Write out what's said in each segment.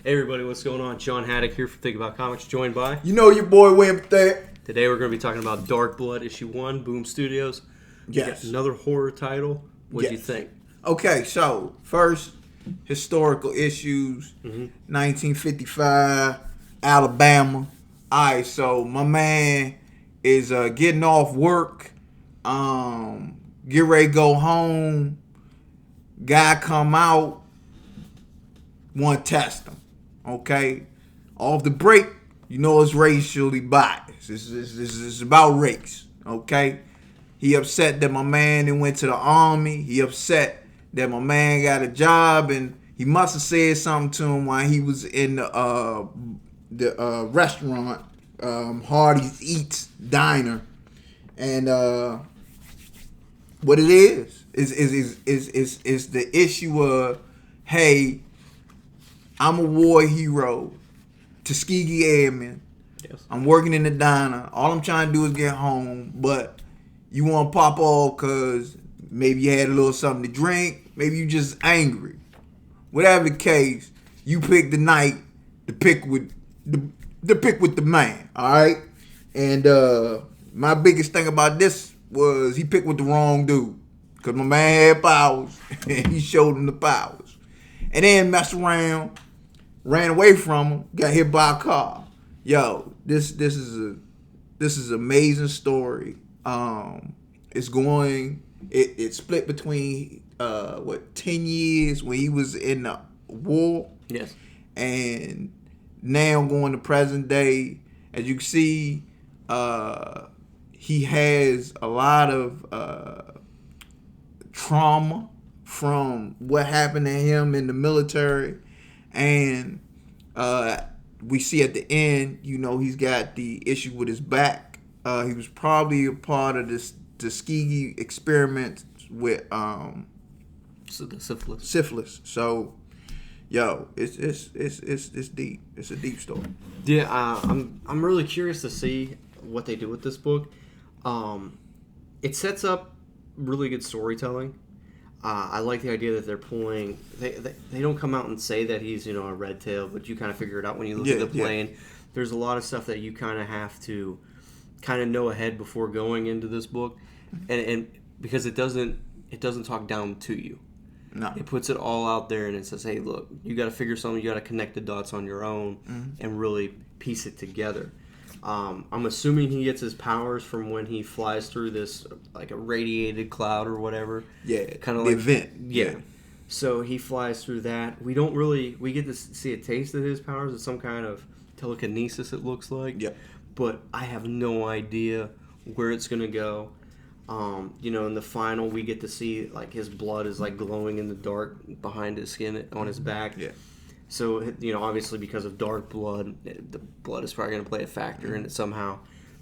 Hey everybody, what's going on? John Haddock here for Think About Comics, joined by... You know your boy Wimp there. Today we're going to be talking about Dark Blood, issue 1, Boom Studios. Yes. Another horror title. What do you think? Okay, so first, historical issues, 1955, Alabama. Alright, so my man is getting off work, get ready to go home. Guy come out, want to test him. Okay, off the break, you know it's racially biased. This is about race. Okay, he upset that my man went to the army. He upset that my man got a job, and he must have said something to him while he was in the restaurant, Hardy's Eats Diner, and what it is the issue of, hey, I'm a war hero, Tuskegee Airman. Yes. I'm working in the diner. All I'm trying to do is get home, but you want to pop off because maybe you had a little something to drink, maybe you just angry. Whatever the case, you pick the night to pick with the man. All right, and my biggest thing about this was he picked with the wrong dude, because my man had powers and he showed him the powers, and then messed around, ran away from him, got hit by a car. Yo, this is an amazing story. It's split between 10 years when he was in the war. Yes. And now going to present day. As you can see, he has a lot of trauma from what happened to him in the military, and we see at the end, you know, he's got the issue with his back. He was probably a part of this Tuskegee experiment with So the syphilis. syphilis. So, yo, it's deep. It's a deep story. Yeah, I'm really curious to see what they do with this book. It sets up really good storytelling. I like the idea that they're pulling. They don't come out and say that he's a red tail, but you kind of figure it out when you look at the plane. Yeah. There's a lot of stuff that you kind of have to kind of know ahead before going into this book, and because it doesn't talk down to you. No. It puts it all out there and it says, hey, look, you got to figure something. You got to connect the dots on your own and really piece it together. I'm assuming he gets his powers from when he flies through this, like a radiated cloud or whatever. Yeah, kind of the like event. Yeah. So he flies through that. We get to see a taste of his powers. It's some kind of telekinesis, it looks like. Yeah. But I have no idea where it's going to go. In the final, we get to see like his blood is like glowing in the dark behind his skin on his back. Yeah. So, obviously because of dark blood, the blood is probably going to play a factor in it somehow.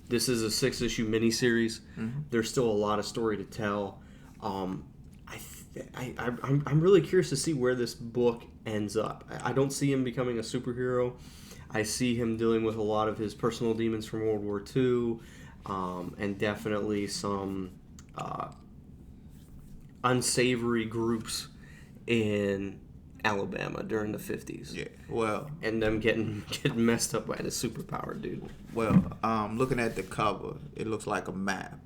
This is a 6-issue miniseries. There's still a lot of story to tell. I'm really curious to see where this book ends up. I don't see him becoming a superhero. I see him dealing with a lot of his personal demons from World War II, and definitely some unsavory groups in Alabama during the 50s. Yeah. Well, and them getting messed up by the superpower dude. Well, looking at the cover, it looks like a map.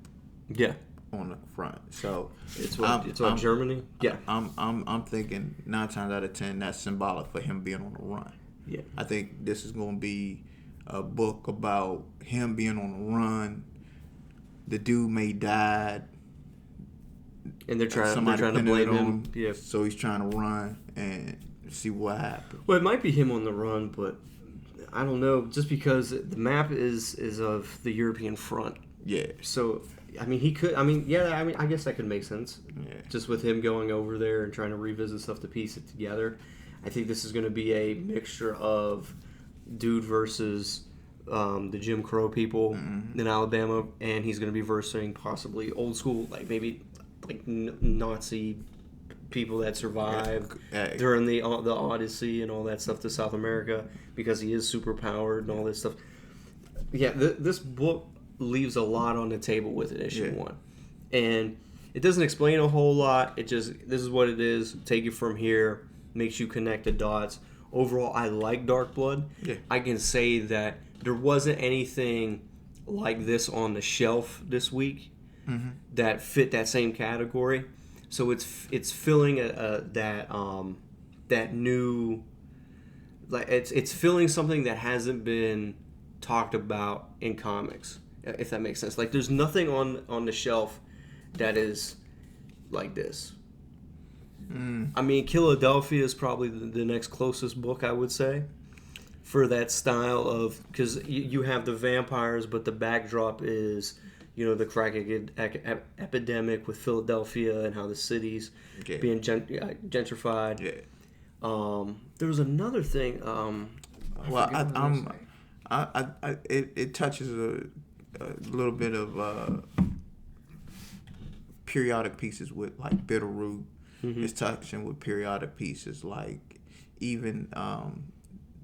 Yeah. On the front, so it's on Germany. Yeah. I'm thinking 9 times out of 10 that's symbolic for him being on the run. Yeah. I think this is going to be a book about him being on the run. The dude may died, and they're trying to blame him. Yeah. So he's trying to run and see what happens. Well, it might be him on the run, but I don't know. Just because the map is of the European front. Yeah. So he could. I guess that could make sense. Yeah. Just with him going over there and trying to revisit stuff to piece it together. I think this is going to be a mixture of dude versus the Jim Crow people in Alabama, and he's going to be versing possibly old school, like maybe like Nazi people that survived during the Odyssey and all that stuff to South America, because he is super powered and all this stuff. Yeah, this book leaves a lot on the table with it, issue 1. And it doesn't explain a whole lot. It just, this is what it is. Take it from here. Makes you connect the dots. overall, I like Dark Blood. Yeah. I can say that there wasn't anything like this on the shelf this week that fit that same category. So it's filling that new, like it's filling something that hasn't been talked about in comics, if that makes sense. Like there's nothing on the shelf that is like this. I mean, Philadelphia is probably the next closest book, I would say, for that style of, because you have the vampires, but the backdrop is, the crack epidemic with Philadelphia and how the city's being gentrified. Yeah. There was another thing. It touches a little bit of periodic pieces with like Bitterroot. It's touching with periodic pieces like even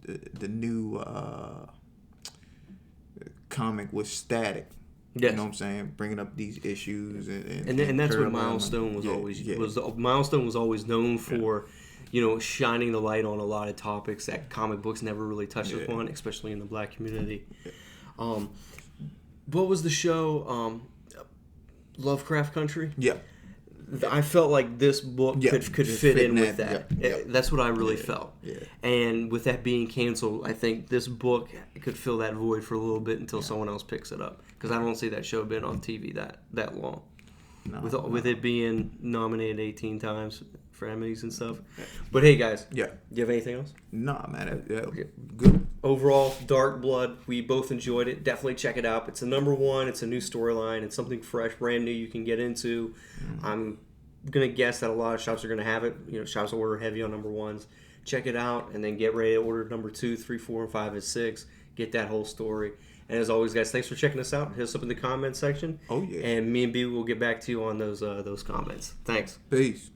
the new comic with Static. Yes. You know what I'm saying? Bringing up these issues and that's what Milestone was Milestone was always known for. Shining the light on a lot of topics that comic books never really touched upon, especially in the Black community. What was the show? Lovecraft Country? Yeah. I felt like this book could fit in with that. That's what I really felt. Yeah. And with that being canceled, I think this book could fill that void for a little bit until someone else picks it up. Because I don't see that show being on TV that long. With it being nominated 18 times for Emmys and stuff. But hey, guys. Yeah. Do you have anything else? Nah, man. Good. Overall, Dark Blood, we both enjoyed it. Definitely check it out. It's a #1. It's a new storyline. It's something fresh, brand new you can get into. I'm going to guess that a lot of shops are going to have it. Shops will order heavy on #1s. Check it out, and then get ready to order #2, 3, 4, and 5, and 6. Get that whole story. And as always, guys, thanks for checking us out. Hit us up in the comment section. Oh, yeah. And me and B will get back to you on those comments. Thanks. Peace.